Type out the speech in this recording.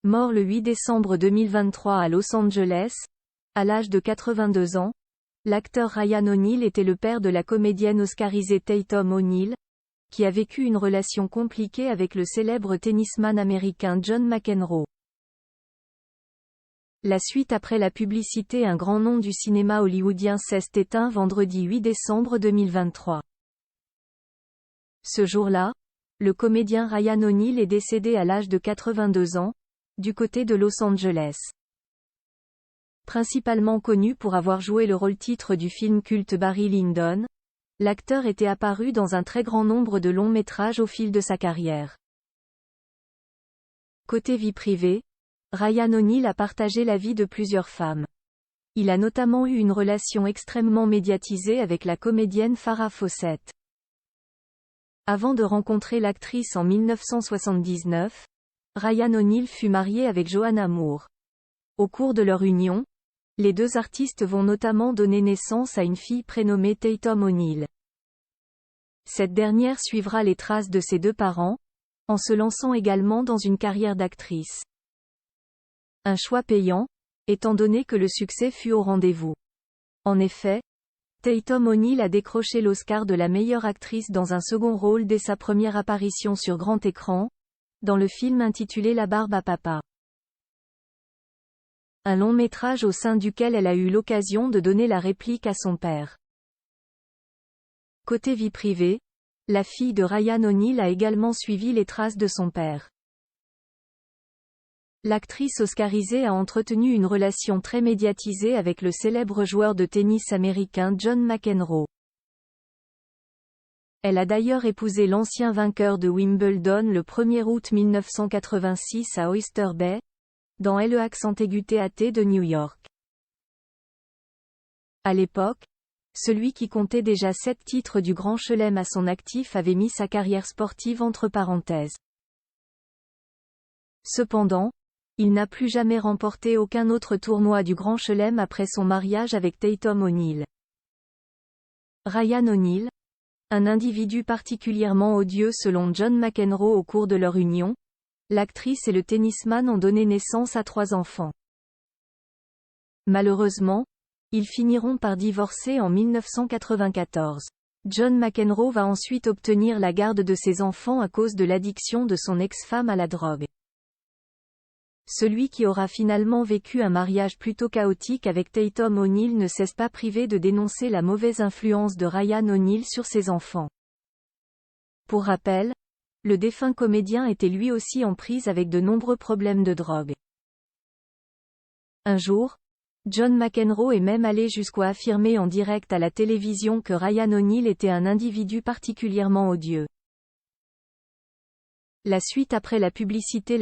Mort le 8 décembre 2023 à Los Angeles, à l'âge de 82 ans, l'acteur Ryan O'Neal était le père de la comédienne oscarisée Tatum O'Neal, qui a vécu une relation compliquée avec le célèbre tennisman américain John McEnroe. La suite après la publicité. Un grand nom du cinéma hollywoodien s'est éteint vendredi 8 décembre 2023. Ce jour-là, le comédien Ryan O'Neal est décédé à l'âge de 82 ans, du côté de Los Angeles. Principalement connu pour avoir joué le rôle-titre du film culte Barry Lyndon, l'acteur était apparu dans un très grand nombre de longs métrages au fil de sa carrière. Côté vie privée, Ryan O'Neal a partagé la vie de plusieurs femmes. Il a notamment eu une relation extrêmement médiatisée avec la comédienne Farrah Fawcett. Avant de rencontrer l'actrice en 1979, Ryan O'Neal fut marié avec Joanna Moore. Au cours de leur union, les deux artistes vont notamment donner naissance à une fille prénommée Tatum O'Neal. Cette dernière suivra les traces de ses deux parents, en se lançant également dans une carrière d'actrice. Un choix payant, étant donné que le succès fut au rendez-vous. En effet, Tatum O'Neal a décroché l'Oscar de la meilleure actrice dans un second rôle dès sa première apparition sur grand écran, dans le film intitulé La barbe à papa. Un long métrage au sein duquel elle a eu l'occasion de donner la réplique à son père. Côté vie privée, la fille de Ryan O'Neal a également suivi les traces de son père. L'actrice oscarisée a entretenu une relation très médiatisée avec le célèbre joueur de tennis américain John McEnroe. Elle a d'ailleurs épousé l'ancien vainqueur de Wimbledon le 1er août 1986 à Oyster Bay, dans l'E-Theater de New York. À l'époque, celui qui comptait déjà 7 titres du Grand Chelem à son actif avait mis sa carrière sportive entre parenthèses. Cependant, il n'a plus jamais remporté aucun autre tournoi du Grand Chelem après son mariage avec Tatum O'Neal. Ryan O'Neal, un individu particulièrement odieux selon John McEnroe au cours de leur union, l'actrice et le tennisman ont donné naissance à 3 enfants. Malheureusement, ils finiront par divorcer en 1994. John McEnroe va ensuite obtenir la garde de ses enfants à cause de l'addiction de son ex-femme à la drogue. Celui qui aura finalement vécu un mariage plutôt chaotique avec Tatum O'Neal ne cesse pas privé de dénoncer la mauvaise influence de Ryan O'Neal sur ses enfants. Pour rappel, le défunt comédien était lui aussi en prise avec de nombreux problèmes de drogue. Un jour, John McEnroe est même allé jusqu'à affirmer en direct à la télévision que Ryan O'Neal était un individu particulièrement odieux. La suite après la publicité.